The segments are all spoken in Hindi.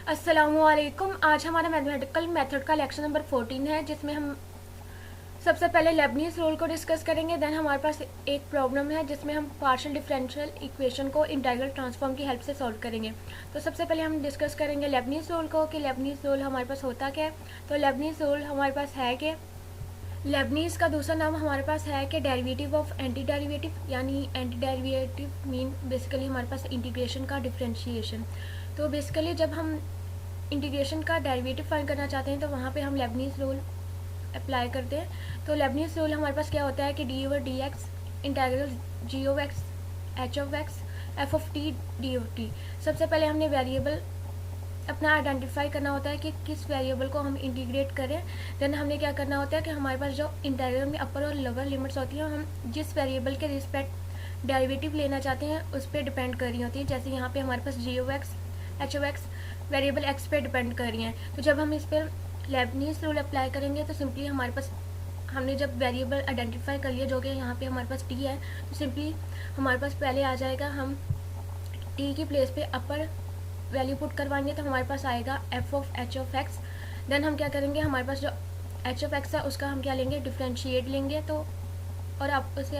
अस्सलामुअलैकुम। आज हमारा मैथमेटिकल मेथड का लेक्चर नंबर 14 है, जिसमें हम सबसे पहले लेबनीज रूल को डिस्कस करेंगे। देन हमारे पास एक प्रॉब्लम है जिसमें हम पार्शियल डिफरेंशियल इक्वेशन को इंटीग्रल ट्रांसफॉर्म की हेल्प से सॉल्व करेंगे। तो सबसे पहले हम डिस्कस करेंगे लेबनीज रूल को कि लेबनीज रूल हमारे पास होता क्या है। तो लेबनीज रूल हमारे पास है कि लेबनीज का दूसरा नाम हमारे पास है कि डेरिवेटिव ऑफ एंटी डेरिवेटिव, यानी एंटी डेरिवेटिव मीन बेसिकली हमारे पास इंटीग्रेशन का डिफ्रेंशिएशन। तो बेसिकली जब हम इंटीग्रेशन का डेरिवेटिव फाइंड करना चाहते हैं तो वहाँ पे हम लेबनीज रूल अप्लाई करते हैं। तो लेबनीज रूल हमारे पास क्या होता है कि d over d x integral g of x H of x f of t d of t. सबसे पहले हमने वेरिएबल अपना आइडेंटिफाई करना होता है कि किस वेरिएबल को हम इंटीग्रेट करें। देन हमने क्या करना होता है कि हमारे पास जो इंटीग्रल में अपर और लोअर लिमिट्स होती हैं, हम जिस वेरिएबल के रिस्पेक्ट डेरिवेटिव लेना चाहते हैं उस पर डिपेंड कर रही होती है। जैसे यहाँ पे हमारे पास G of x H of X variable X पे डिपेंड कर रही हैं। तो जब हम इस पर लेबनीज रूल अप्लाई करेंगे तो सिंपली हमारे पास हमने जब वेरिएबल आइडेंटिफाई कर लिया जो कि यहाँ पे हमारे पास टी है, तो सिंपली हमारे पास पहले आ जाएगा, हम टी की प्लेस पे अपर वैल्यू पुट करवाएंगे तो हमारे पास आएगा f of h of x. Then हम क्या करेंगे, हमारे पास जो एच ऑफ एक्स है उसका हम क्या लेंगे, डिफ्रेंशिएट लेंगे, तो और आप उसे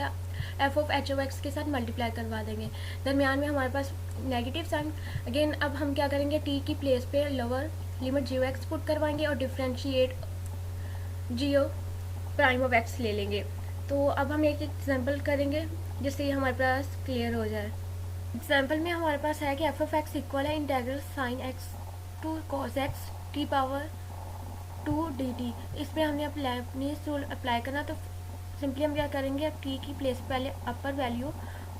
F of h of x के साथ मल्टीप्लाई करवा देंगे। दरमियान में हमारे पास नेगेटिव साइन। अगेन अब हम क्या करेंगे, टी की प्लेस पे lower limit g x put करवाएंगे और differentiate g prime of x ले लेंगे। तो अब हम एक एग्जाम्पल करेंगे जिससे ये हमारे पास क्लियर हो जाए। एग्जाम्पल में हमारे पास है कि एफ ऑफ एक्स इक्वल है integral sine x to cos x t power 2 d t. इस पर हमने अब लेबनीज रूल अप्लाई करना। तो सिंपली हम क्या करेंगे, अब टी की प्लेस पहले अपर वैल्यू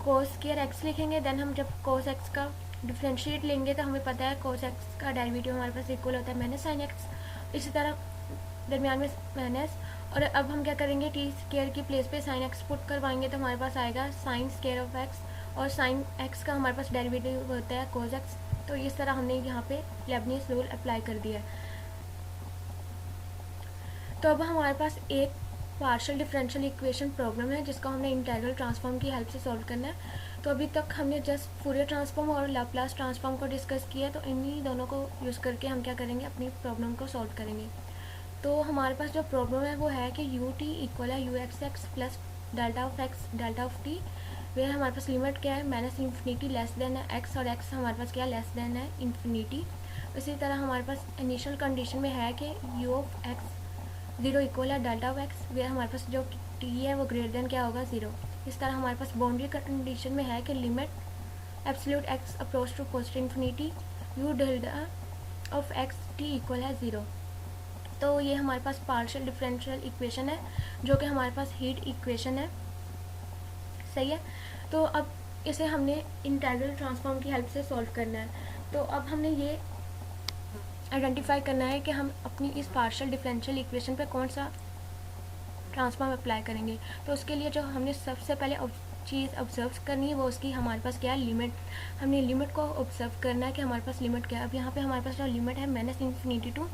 कोस स्क्वायर एक्स लिखेंगे। देन हम जब कोस एक्स का डिफ्रेंशिएट लेंगे तो हमें पता है कोस एक्स का डेरिवेटिव हमारे पास इक्वल होता है माइनस साइन एक्स। इसी तरह दरमियान में माइनस। और अब हम क्या करेंगे, टी स्क्वायर की प्लेस पे साइन एक्स पुट करवाएंगे तो हमारे पास आएगा साइन स्क्वायर ऑफ एक्स, और साइन एक्स का हमारे पास डेरिवेटिव होता है कोस एक्स। तो इस तरह हमने यहाँ पे लेबनीज रूल अप्लाई कर दिया है। तो अब हमारे पास एक पार्शियल डिफरेंशियल इक्वेशन प्रॉब्लम है जिसको हमने इंटीग्रल ट्रांसफॉर्म की हेल्प से सॉल्व करना है। तो अभी तक हमने जस्ट फूरियर ट्रांसफॉर्म और लाप्लास ट्रांसफॉर्म को डिस्कस किया, तो इन्हीं दोनों को यूज़ करके हम क्या करेंगे, अपनी प्रॉब्लम को सॉल्व करेंगे। तो हमारे पास जो प्रॉब्लम है वो है कि यू टी इक्वल है U x x plus delta of x delta of T, वे हमारे पास लिमिट क्या है माइनस इन्फिनिटी लेस देन है एक्स, और एक्स हमारे पास क्या लेस देन है इन्फिनिटी। इसी तरह हमारे पास इनिशियल कंडीशन में है कि you of x zero equal है डेल्टा ऑफ एक्स, वे हमारे पास जो टी है वो ग्रेटर देन क्या होगा जीरो। इस तरह हमारे पास बाउंड्री कंडीशन में है कि limit absolute x approach to positive infinity u delta of x t equal है जीरो। तो ये हमारे पास पार्शियल डिफरेंशियल इक्वेशन है जो कि हमारे पास हीट इक्वेशन है, सही है। तो अब इसे हमने इंटीग्रल ट्रांसफॉर्म की हेल्प से सॉल्व करना है। तो अब हमने ये आइडेंटिफाई करना है कि हम अपनी इस पार्शियल डिफरेंशियल इक्वेशन पे कौन सा ट्रांसफॉर्म अप्लाई करेंगे। तो उसके लिए जो हमने सबसे पहले चीज़ ऑब्जर्व करनी है वो उसकी हमारे पास क्या है, लिमिट। हमने लिमिट को ऑब्जर्व करना है कि हमारे पास लिमिट क्या है। अब यहाँ पे हमारे पास जो लिमिट है माइनस इन्फिनिटी टू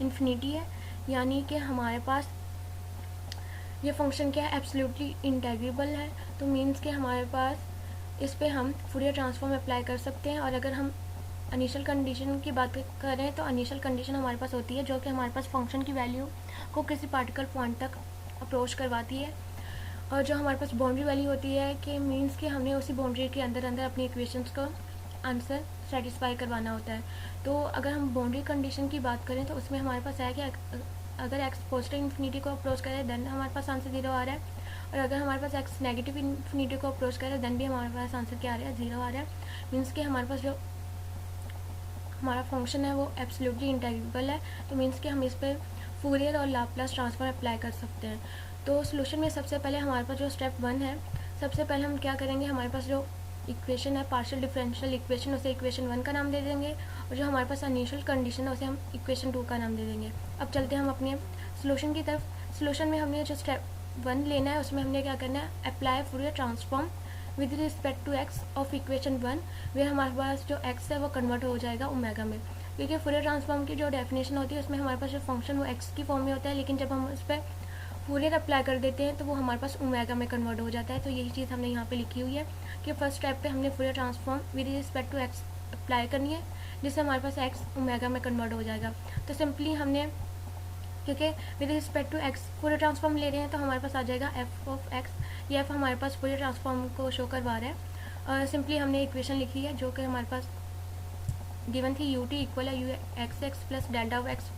इन्फिनिटी है, यानी कि हमारे पास ये फंक्शन क्या है, एब्सोल्युटली इंटीग्रेबल है। तो मीन्स कि हमारे पास इस पे हम फूरियर ट्रांसफॉर्म अप्लाई कर सकते हैं। और अगर हम इनिशियल कंडीशन की बात करें तो इनिशियल कंडीशन हमारे पास होती है जो कि हमारे पास फंक्शन की वैल्यू को किसी पार्टिकुलर पॉइंट तक अप्रोच करवाती है। और जो हमारे पास बाउंड्री वैल्यू होती है कि मीन्स कि हमने उसी बाउंड्री के अंदर अंदर अपनी इक्वेशंस को आंसर सेटिस्फाई करवाना होता है। तो अगर हम बाउंड्री कंडीशन की बात करें तो उसमें हमारे पास है कि अगर एक्स पॉजिटिव इन्फिनिटी को अप्रोच करें देन हमारे पास आंसर जीरो आ रहा है, और अगर हमारे पास एक्स नेगेटिव इन्फिनिटी को अप्रोच करें देन भी हमारे पास आंसर क्या आ रहा है, जीरो आ रहा है। मीन्स कि हमारे पास जो हमारा फंक्शन है वो एब्सोल्युटली इंटीग्रेबल है। तो मीन्स कि हम इस पर फूरियर और लाप्लास ट्रांसफॉर्म अप्लाई कर सकते हैं। तो सोल्यूशन में सबसे पहले हमारे पास जो स्टेप 1 है, सबसे पहले हम क्या करेंगे, हमारे पास जो इक्वेशन है पार्शियल डिफरेंशियल इक्वेशन, उसे इक्वेशन 1 का नाम दे देंगे, और जो हमारे पास इनिशियल कंडीशन है उसे हम इक्वेशन 2 का नाम दे देंगे। अब चलते हैं हम अपने सोल्यूशन की तरफ। सोल्यूशन में हमने जो स्टेप 1 लेना है उसमें हमने क्या करना है, apply Fourier transform with respect to x of equation 1, वे हमारे पास जो एक्स है वो कन्वर्ट हो जाएगा ओमेगा में। क्योंकि फूरियर ट्रांसफॉर्म की जो डेफिनेशन होती है उसमें हमारे पास जो फंक्शन वो एक्स की फॉर्म में होता है, लेकिन जब हम उस पर फूरियर अप्लाई कर देते हैं तो वो हमारे पास ओमेगा में कन्वर्ट हो जाता है। तो यही चीज़ हमने यहाँ पे लिखी हुई है कि फर्स्ट स्टेप पे हमने Fourier transform with respect to x apply करनी है। जिससे हमारे पास एक्स ओमेगा में कन्वर्ट हो जाएगा। तो सिंपली हमने, क्योंकि with respect to x Fourier transform ले रहे हैं, तो हमारे पास आ जाएगा एफ ऑफ एक्स। ये एफ हमारे पास फूरियर ट्रांसफॉर्म को शो करवा रहा है। और सिंपली हमने इक्वेशन लिखी है जो कि हमारे पास गिवन थी, यू टी इक्वल है U x x plus delta of x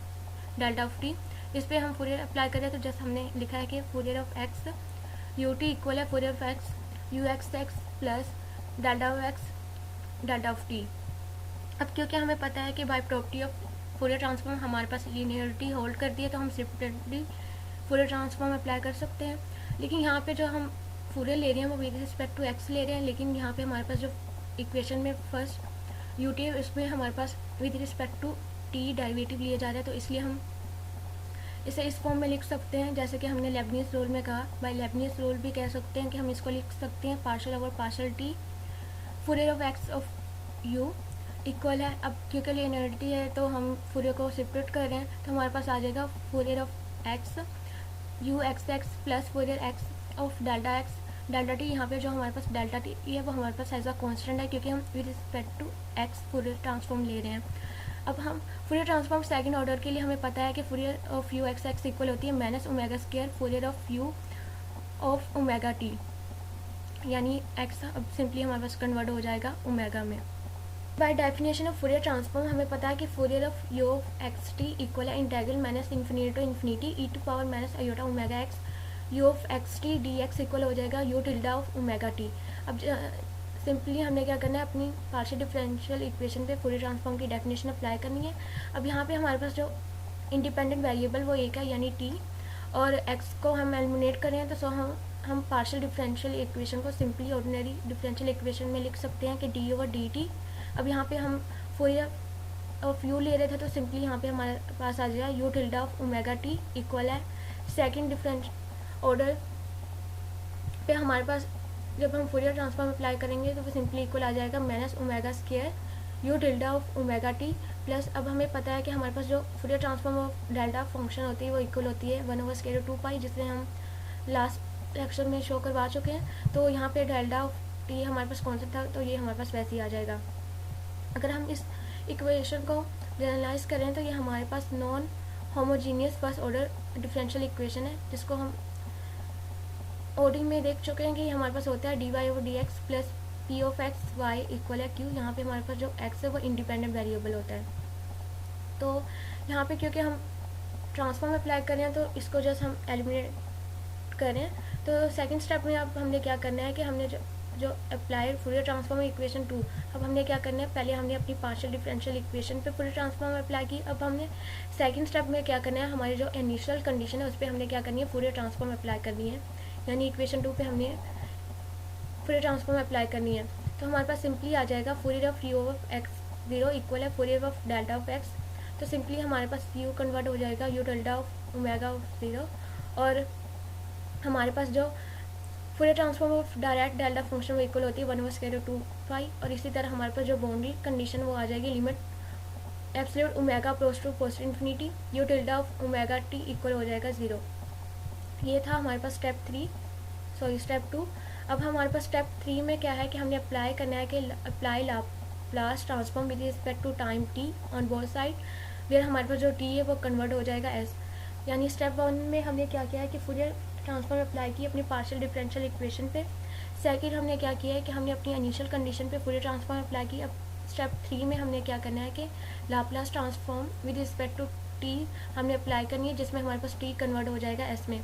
delta of T. इस पर हम फूरियर अप्लाई करें तो जस्ट हमने लिखा है कि Fourier of x u T equal है Fourier of x u x x plus delta of x delta of t. अब क्योंकि हमें पता है कि by property of Fourier transform हमारे पास लीनियरिटी होल्ड करती है, तो हम सिंपली फूरियर ट्रांसफॉर्म अप्लाई कर सकते हैं। लेकिन यहाँ पे जो हम फूरियर ले रहे हैं वो विद रिस्पेक्ट टू एक्स ले रहे हैं, लेकिन यहाँ पे हमारे पास जो इक्वेशन में फर्स्ट यू टी है उसमें हमारे पास with respect to t derivative लिया जा रहा है, तो इसलिए हम इसे इस फॉर्म में लिख सकते हैं जैसे कि हमने लेबनीज रूल में कहा। बाय लेबनीज रूल भी कह सकते हैं कि हम इसको लिख सकते हैं partial over partial T Fourier of x of you equal है। अब क्योंकि लीनियरिटी है तो हम फूरियर को सेपरेट कर रहे हैं, तो हमारे पास आ जाएगा Fourier of x u x x plus Fourier x of delta x delta T. यहाँ पे जो हमारे पास डेल्टा टी है वो हमारे पास एज अ कॉन्स्टेंट है, क्योंकि हम with respect to x Fourier transform ले रहे हैं। अब हम फूरियर ट्रांसफॉर्म सेकंड ऑर्डर के लिए हमें पता है कि Fourier of u x x equal होती है minus omega square Fourier of u of omega t, यानी एक्स अब सिंपली हमारे पास कन्वर्ट हो जाएगा ओमेगा में। By definition of Fourier transform हमें पता है कि Fourier of u of x t equal है integral minus infinity to infinity e to power minus iota omega x u of x t d x equal हो जाएगा u tilde of omega T. अब सिंपली हमने क्या करना है, अपनी पार्शियल डिफरेंशियल इक्वेशन पे फूरियर ट्रांसफॉर्म की डेफिनेशन अप्लाई करनी है। अब यहाँ पे हमारे पास जो इंडिपेंडेंट वेरिएबल वो एक है यानी टी, और एक्स को हम एलिमिनेट करें तो सो हम पार्शियल डिफरेंशियल इक्वेशन को सिंपली ऑर्डिनरी डिफरेंशियल इक्वेशन में लिख सकते हैं कि डी ओवर डी टी। अब यहाँ पे हम फूरियर ऑफ यू ले रहे थे, तो सिंपली यहाँ पे हमारे पास आ जाएगा u tilde of omega t equal है सेकेंड डिफरेंस ऑर्डर पे हमारे पास जब हम फूरियर ट्रांसफॉर्म अप्लाई करेंगे तो वो सिंपली इक्वल आ जाएगा minus omega square u tilde of omega t plus. अब हमें पता है कि हमारे पास जो Fourier transform of delta function होती है वो इक्वल होती है 1/√2 जिसे हम लास्ट लेक्चर में शो करवा चुके हैं। तो यहाँ पे डेल्टा ऑफ टी हमारे पास कौन सा था, तो ये हमारे पास वैसे ही आ जाएगा। अगर हम इस इक्वेशन को जनरलाइज करें तो ये हमारे पास non homogeneous first order differential equation है, जिसको हम ओडी में देख चुके हैं कि हमारे पास होता है d y over d x plus p of x y equal है क्यू। यहाँ पे हमारे पास जो एक्स है वो इंडिपेंडेंट वेरिएबल होता है। तो यहाँ पे क्योंकि हम ट्रांसफॉर्म अप्लाई कर रहे हैं तो इसको जस्ट हम एलिमिनेट करें। तो सेकंड स्टेप में अब हमने क्या करना है कि हमने जो अप्लाइड फूरियर ट्रांसफॉर्म इक्वेशन 2, अब हमने क्या करना है, पहले हमने अपनी पार्शियल डिफरेंशियल इक्वेशन पे फूरियर ट्रांसफॉर्म अप्लाई की। अब हमने सेकंड स्टेप में क्या करना है, हमारी जो इनिशियल कंडीशन है उस पर हमने क्या करनी है, फूरियर ट्रांसफॉर्म अप्लाई करनी है, यानी इक्वेशन 2 पे हमने फूरियर ट्रांसफॉर्म अप्लाई करनी है। तो हमारे पास सिंपली आ जाएगा Fourier of u of x zero equal है Fourier of delta of x. तो सिंपली हमारे पास यू कन्वर्ट हो जाएगा u delta of omega of zero, और हमारे पास जो Fourier transform of direct delta function वो इक्वल होती है 1/√2 और इसी तरह हमारे पास जो बाउंड्री कंडीशन वो आ जाएगी limit absolute omega approach to post infinity u tilde of omega t equal हो जाएगा 0। ये था हमारे पास स्टेप 2। अब हमारे पास स्टेप 3 में क्या है कि हमने अप्लाई करना है कि apply Laplace transform with respect to time t on both side, where हमारे पास जो टी है वो कन्वर्ट हो जाएगा एस। यानी स्टेप 1 में हमने क्या किया है कि फूरियर ट्रांसफॉर्म अप्लाई की अपनी पार्शियल डिफरेंशियल इक्वेशन पे। सेकंड हमने क्या किया है कि हमने अपनी इनिशियल कंडीशन पे फूरियर ट्रांसफॉर्म अप्लाई की। अब स्टेप 3 में हमने क्या करना है कि Laplace transform with respect to t हमने अप्लाई करनी है, जिसमें हमारे पास टी कन्वर्ट हो जाएगा एस में।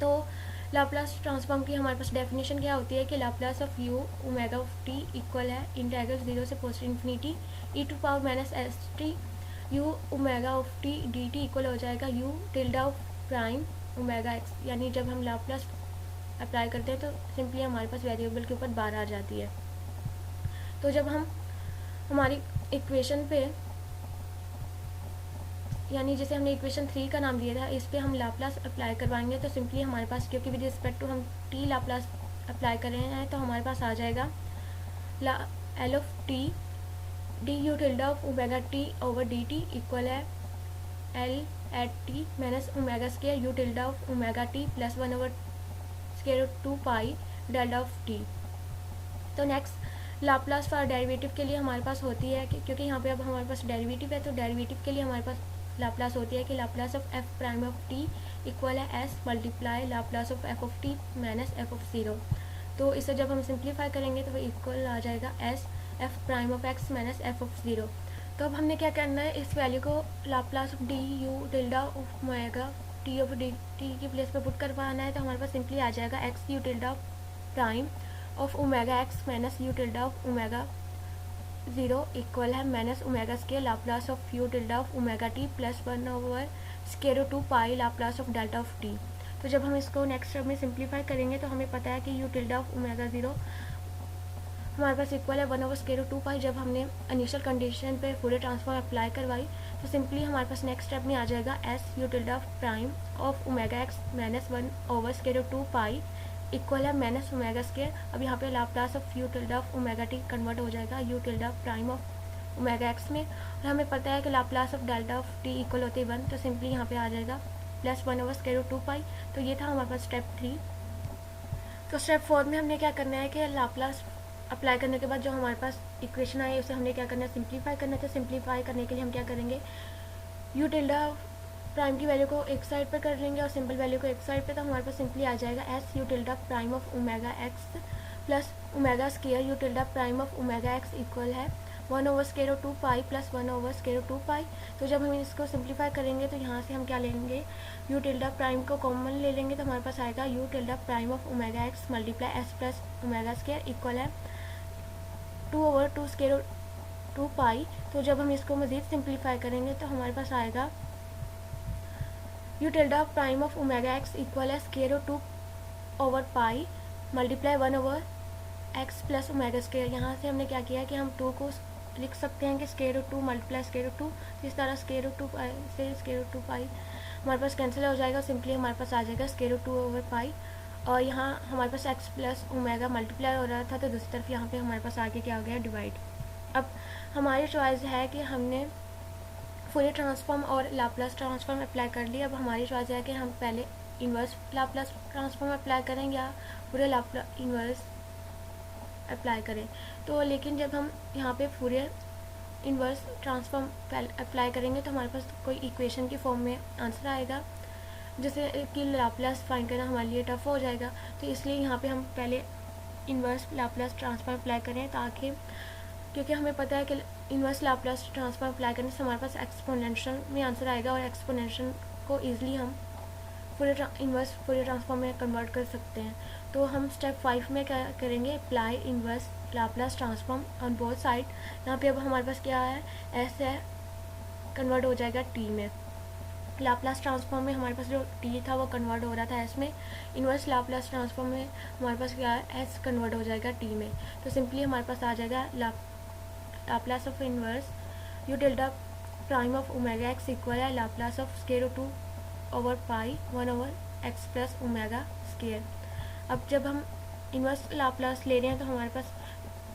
तो लाप्लास ट्रांसफॉर्म की हमारे पास डेफिनेशन क्या होती है कि Laplace of u omega of t equal है इंटीग्रल 0 से post infinity e to power minus s t u omega of t d t equal हो जाएगा u tilde of prime omega x. यानी जब हम लाप्लास अप्लाई करते हैं तो सिंपली हमारे पास वेरिएबल के ऊपर बार आ जाती है। तो जब हम हमारी इक्वेशन पे, यानी जैसे हमने इक्वेशन 3 का नाम दिया था, इस पे हम लाप्लास अप्लाई करवाएंगे तो सिंपली हमारे पास, क्योंकि विद रिस्पेक्ट टू हम टी लाप्लास अप्लाई कर रहे हैं, तो हमारे पास आ जाएगा L of t d u tilde of omega t over d t equal है L at t minus omega square u tilde of omega t plus 1/√2 pi delta of t. तो नेक्स्ट लाप्लास फॉर डेरिवेटिव के लिए हमारे पास होती है कि क्योंकि यहाँ पे अब हमारे पास डेरिवेटिव है, तो डेरिवेटिव के लिए हमारे पास लाप्लास होती है कि Laplace of f prime of t equal है s multiply Laplace of f of t minus f of zero. तो इसे जब हम सिंप्लीफाई करेंगे तो वो इक्वल आ जाएगा s f prime of x minus f of zero. तो अब हमने क्या करना है, इस वैल्यू को Laplace of d u tilde of omega t of d t की प्लेस पे पुट करवाना है। तो हमारे पास सिंपली आ जाएगा x u tilde prime of omega x minus u tilde of omega zero equal है minus omega square Laplace of u tilde of omega t plus 1 square 2 pi Laplace of delta of t. तो जब हम इसको नेक्स्ट स्टेप में सिंप्लीफाई करेंगे तो हमें पता है कि you tilde of omega zero हमारे पास इक्वल है 1/√2 पाई। जब हमने इनिशियल कंडीशन पे फूरियर ट्रांसफॉर्म अप्लाई करवाई तो सिंपली हमारे पास नेक्स्ट स्टेप में आ जाएगा S U tilde of prime of omega x minus 1/√2 pi equal है माइनस ओमेगा स्केयर। अब यहाँ पे Laplace of u tilde of omega T convert हो जाएगा u tilde prime of omega x में, और हमें पता है कि Laplace of delta of t equal होते 1, तो सिंपली यहाँ पे आ जाएगा प्लस 1/√2 पाई। तो ये था हमारे पास स्टेप 3। तो स्टेप 4 में हमने क्या करना है कि लाप्लास अप्लाई करने के बाद जो हमारे पास इक्वेशन आई उसे हमने क्या करना है, सिंप्लीफाई करना है। तो सिंप्लीफाई करने के लिए हम क्या करेंगे, यू टिल्डा प्राइम की वैल्यू को एक साइड पर कर लेंगे और सिंपल वैल्यू को एक साइड पे। तो हमारे पास सिंपली आ जाएगा S U tilde prime of omega x plus omega square you tilde prime of omega x equal है 1/√2 पाई प्लस 1/√2 पाई। तो जब हम इसको सिंप्लीफाई करेंगे तो यहाँ से हम क्या लेंगे, यू टिल्डा प्राइम को कॉमन ले लेंगे। तो हमारे पास आएगा u tilde prime of omega x multiply S plus omega square equal है 2/2 स्केयर 2 पाई। तो जब हम इसको मज़ीद सिंप्लीफाई करेंगे तो हमारे पास आएगा u tilde prime of omega x equal है square 2 pi multiply 1/x plus omega square. यहाँ से हमने क्या किया कि हम 2 को लिख सकते हैं कि स्केयर 2 मल्टीप्लाई स्केयर 2। इस तरह स्केयर 2 पाई से स्केयर 2 पाई हमारे पास कैंसिल हो जाएगा, सिंपली हमारे पास आ जाएगा स्केयर 2 पाई। और यहाँ हमारे पास एक्स प्लस ओमेगा मल्टीप्लाई हो रहा था, तो दूसरी तरफ यहाँ पे हमारे पास आगे क्या हो गया, डिवाइड। अब हमारी चॉइस है कि हमने फूरियर ट्रांसफॉर्म और लाप्लास ट्रांसफॉर्म अप्लाई कर लिया। अब हमारी चॉइस है कि हम पहले इन्वर्स लाप्लास ट्रांसफॉर्म अप्लाई करें या फूरियर लाप्लास इन्वर्स अप्लाई करें। तो लेकिन जब हम यहाँ पे फूरियर इन्वर्स ट्रांसफॉर्म अप्लाई करेंगे तो हमारे पास कोई इक्वेशन की फॉर्म में आंसर आएगा, जैसे कि लाप्लास फाइंड करना हमारे लिए टफ हो जाएगा। तो इसलिए यहाँ पे हम पहले इन्वर्स लाप्लास ट्रांसफॉर्म अप्लाई करें, ताकि क्योंकि हमें पता है कि इन्वर्स लाप्लास ट्रांसफॉर्म अप्लाई करने से हमारे पास एक्सपोनेंशियल में आंसर आएगा, और एक्सपोनेंशियल को ईजिली हम इन्वर्स फूरियर ट्रांसफॉर्म में कन्वर्ट कर सकते हैं। तो हम स्टेप 5 में क्या करेंगे, apply inverse Laplace transform on both side. यहाँ पे अब हमारे पास क्या है, एस है कन्वर्ट हो जाएगा टी में। लाप्लास ट्रांसफॉर्म में हमारे पास जो टी था वो कन्वर्ट हो रहा था एस में, इन्वर्स लाप्लास ट्रांसफॉर्म में हमारे पास क्या है, एस कन्वर्ट हो जाएगा टी में। तो सिंपली हमारे पास आ जाएगा Laplace of inverse u tilde prime of omega x equal है Laplace of square 2 pi 1/x plus omega square. अब जब हम इन्वर्स लाप्लास ले रहे हैं तो हमारे पास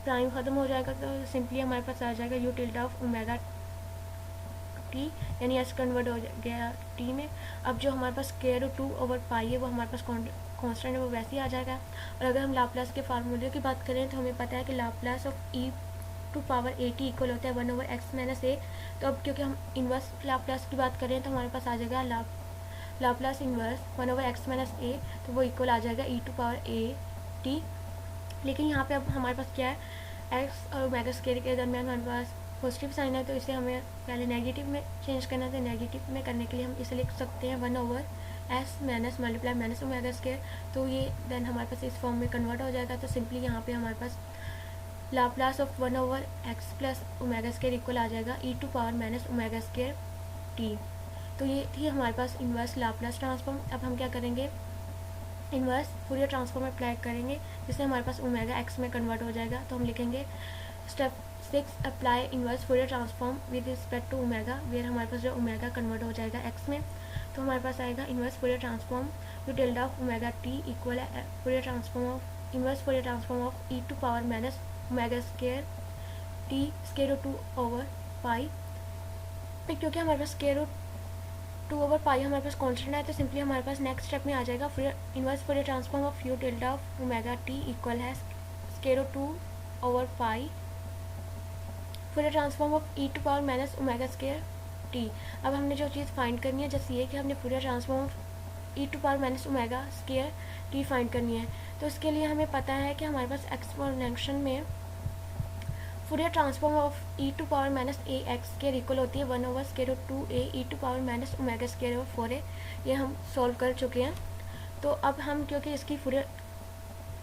प्राइम ख़त्म हो जाएगा, तो सिंपली हमारे पास आ जाएगा u tilde of omega t, यानी एस कन्वर्ट हो गया टी में। अब जो हमारे पास स्केयर 2 पाई है वो हमारे पास कांस्टेंट है, वो वैसे ही आ जाएगा। और अगर हम लाप्लास के फार्मूले की बात करें तो हमें पता है कि Laplace of e to power a t equal होता है 1/x माइनस ए। तो अब क्योंकि हम इन्वर्स लाप्लास की बात करें तो हमारे पास आ जाएगा लाप्लास इन्वर्स 1/x माइनस ए, तो वो इक्वल आ जाएगा e to power a T. लेकिन यहाँ पे अब हमारे पास क्या है, एक्स और ओमेगा स्केयर के दरमियान हमारे पास पॉजिटिव साइन है, तो इसे हमें पहले नेगेटिव में चेंज करना है। तो नेगेटिव में करने के लिए हम इसे लिख सकते हैं 1/s minus multiply minus omega square. तो ये देन हमारे पास इस फॉर्म में कन्वर्ट हो जाएगा। तो सिंपली यहाँ पे हमारे पास Laplace of 1/x plus omega square equal आ जाएगा e to power minus omega square t. तो ये थी हमारे पास इन्वर्स लाप्लास ट्रांसफॉर्म। अब हम क्या करेंगे, इन्वर्स फूरियर ट्रांसफॉर्म अप्लाई करेंगे, जिससे हमारे पास ओमेगा एक्स में कन्वर्ट हो जाएगा। तो हम लिखेंगे step 6 apply inverse Fourier transform with respect to omega, where हमारे पास जो ओमेगा कन्वर्ट हो जाएगा एक्स में। तो हमारे पास आएगा inverse Fourier transform u tilde of omega t equal है Fourier transform of inverse Fourier transform of e to power minus omega square t square 2 pi. फिर क्योंकि हमारे पास स्केयर 2 पाई हमारे पास कांस्टेंट है, तो सिंपली हमारे पास नेक्स्ट स्टेप में आ जाएगा inverse Fourier transform of u tilde of omega t equal है square 2 over pi Fourier transform of e to power minus omega square t. अब हमने जो चीज़ फाइंड करनी है जैसे ये कि हमने Fourier transform of e to power minus omega square t find करनी है। तो इसके लिए हमें पता है कि हमारे पास एक्सपोनेंशियल में Fourier transform of e to power minus a x square equal होती है 1/√2a e to power minus omega square over 4a। ये हम सॉल्व कर चुके हैं। तो अब हम क्योंकि इसकी फूरियर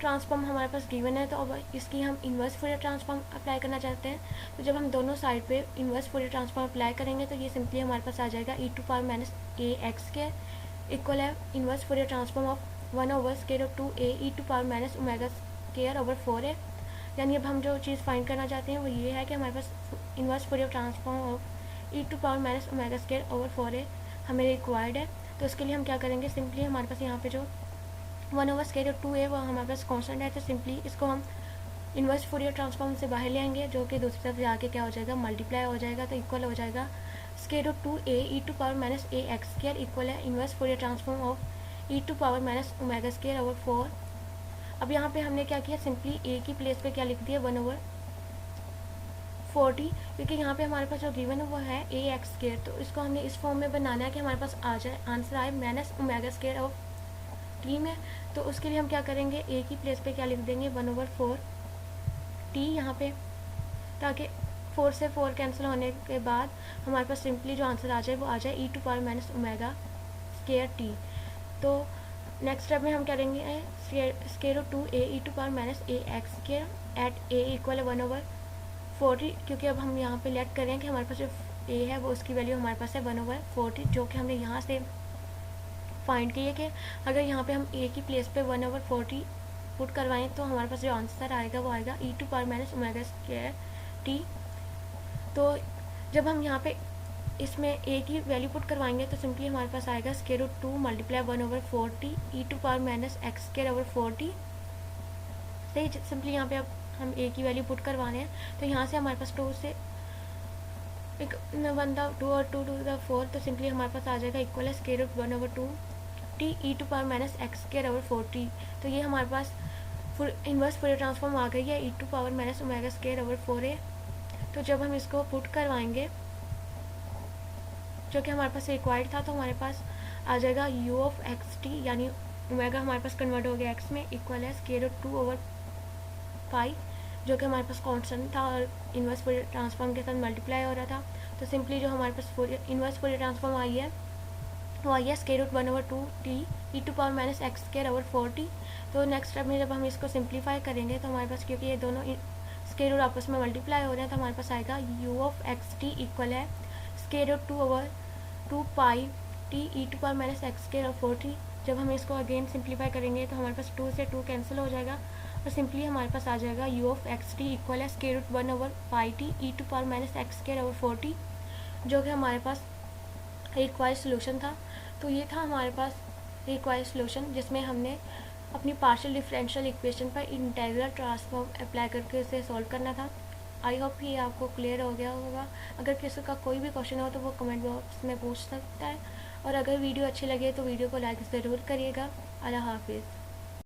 ट्रांसफॉर्म हमारे पास गिवन है तो अब इसकी हम इन्वर्स फूरियर ट्रांसफॉर्म अप्लाई करना चाहते हैं। तो जब हम दोनों साइड पे इन्वर्स फूरियर ट्रांसफॉर्म अप्लाई करेंगे तो ये सिंपली हमारे पास आ जाएगा e to power minus a x square equal है inverse Fourier transform of 1/√2a e to power minus omega square over 4a। यानी अब हम जो चीज़ फाइंड करना चाहते हैं वो ये है कि हमारे पास inverse Fourier transform of e to power minus omega square over 4a हमें रिक्वायर्ड है। तो उसके लिए हम क्या करेंगे, सिंपली हमारे पास यहाँ पे जो 1/√2a वो हमारे पास कॉन्स्टेंट है, तो सिंपली इसको हम इन्वर्स फूरियर ट्रांसफॉर्म से बाहर ले आएंगे जो कि दूसरी तरफ जाके क्या हो जाएगा, मल्टीप्लाई हो जाएगा। तो इक्वल हो जाएगा √2a e to power minus a x square equal है inverse Fourier transform of e to power minus omega square over 4। अब यहाँ पे हमने क्या किया, सिंपली ए की प्लेस पे क्या लिख दिया 1/40, क्योंकि यहाँ पे हमारे पास जो गिवन है वो है ए एक्स स्क्वायर। तो इसको हमने इस फॉर्म में बनाना है कि हमारे पास आ जाए आंसर आए minus omega square of T में। तो उसके लिए हम क्या करेंगे, ए की प्लेस पे क्या लिख देंगे 1/4 टी यहाँ पे, ताकि 4 से 4 कैंसिल होने के बाद हमारे पास सिंपली जो आंसर आ जाए वो आ जाए e to power minus omega square t. तो नेक्स्ट स्टेप में हम करेंगे √2a e to power minus a x square at a equal 1/40, क्योंकि अब हम यहाँ पे लेट करें कि हमारे पास जो ए है वो उसकी वैल्यू हमारे पास है 1/40, जो कि हमने यहाँ से फाइंड की है कि अगर यहाँ पे हम ए की प्लेस पे 1/40 पुट करवाएं तो हमारे पास जो आंसर आएगा वो आएगा e to power minus omega square t. तो जब हम यहाँ पे इसमें ए की वैल्यू पुट करवाएंगे तो सिंपली हमारे पास आएगा √2 multiply 1/40 e to power minus x square over 40। सही, सिंपली यहाँ पे अब हम ए की वैल्यू पुट करवाने हैं तो यहाँ से हमारे पास 2 से एक 2 और 2 टू द 4, तो सिंपली हमारे पास आ जाएगा इक्वल है √1/2 t e to power minus x square over 40। तो ये हमारे पास इन्वर्स फूरियर ट्रांसफॉर्म आ गई है e to power minus omega square over 4a। तो जब हम इसको पुट करवाएंगे जो कि हमारे पास रिक्वायर्ड था, तो हमारे पास आ जाएगा u ऑफ एक्स टी, यानी ओमेगा हमारे पास कन्वर्ट हो गया एक्स में, इक्वल है √2/पाई, जो कि हमारे पास कांस्टेंट था और इन्वर्स फूरियर ट्रांसफॉर्म के साथ मल्टीप्लाई हो रहा था। तो सिंपली जो हमारे पास इन्वर्स फूरियर ट्रांसफॉर्म आई है वो आई है √1/2 t e to power minus x square over 40। तो नेक्स्ट स्टेप में जब हम इसको सिंप्लीफाई करेंगे तो हमारे पास, क्योंकि ये दोनों स्क्वायर रूट आपस में मल्टीप्लाई हो रहे हैं, तो हमारे पास आएगा u of x t equal है √2/2 pi t e to power minus x square over 40। जब हम इसको अगेन सिंप्लीफाई करेंगे तो हमारे पास 2 से 2 कैंसिल हो जाएगा और सिंपली हमारे पास आ जाएगा u of x t equal है √1/पाई t e to power minus x square over 40, जो कि हमारे पास रिक्वायर्ड सोल्यूशन था। तो ये था हमारे पास रिक्वायर्ड सोल्यूशन जिसमें हमने अपनी पार्शियल डिफरेंशियल इक्वेशन पर इंटीग्रल ट्रांसफॉर्म अप्लाई करके उसे सॉल्व करना था। आई होप ये आपको क्लियर हो गया होगा। अगर किसी का कोई भी क्वेश्चन हो तो वो कमेंट बॉक्स में पूछ सकता है, और अगर वीडियो अच्छी लगे तो वीडियो को लाइक ज़रूर करिएगा। अल्लाह हाफिज़।